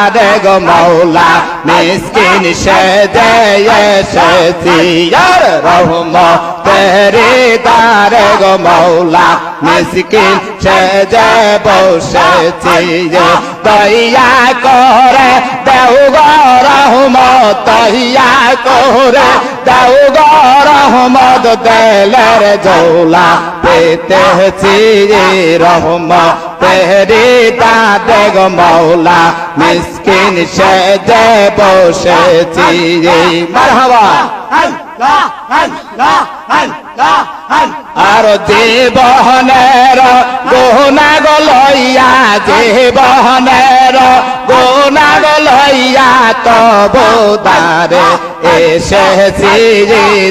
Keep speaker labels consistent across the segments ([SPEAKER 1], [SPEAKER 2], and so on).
[SPEAKER 1] দারে গো মৌলা মিসকিন সেজে এসেছি আর রহমতেরি দারে গো মৌলা মিসকিন সেজে বসেছি দয়া করে দেও গো রহমত দয়া করে দেও গো রহমত দেলের জৌলা পেতেছি রহমতেরি দারে গো মৌলা মিসকিন সেজে বসেছি মারহাবা আর জীবনের গুণা গলইয়া জীবনের গুণা গলইয়া তবু দারে এসেছি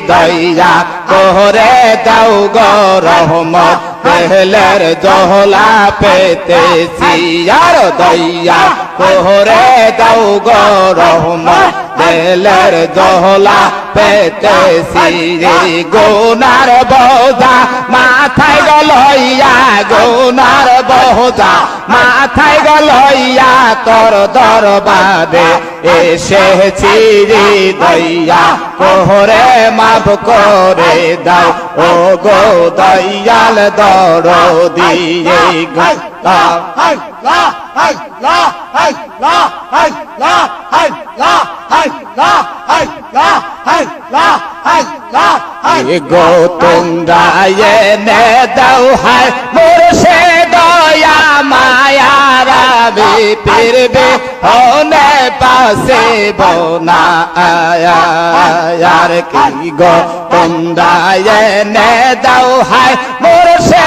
[SPEAKER 1] দয়া করে দাও গো রহমত দেলের জহলা পেতেছি আর দয়া করে দাও গো রহমত দেলের জহলা পেতেছি গুনার বোঝা মাথায় গলইয়া গুনার বোঝা মাথায় গলইয়া তোর দরবারে এসেছি দয়া করে মাফ করে দাও ও গো দয়াল দরদি গো তোমরা এনে দাও হায় মোরশে দয়া মায়ারা ফিরবে হনে পাশে বোনা আর কি গো তোমরা এনে দাও হায় মোরশে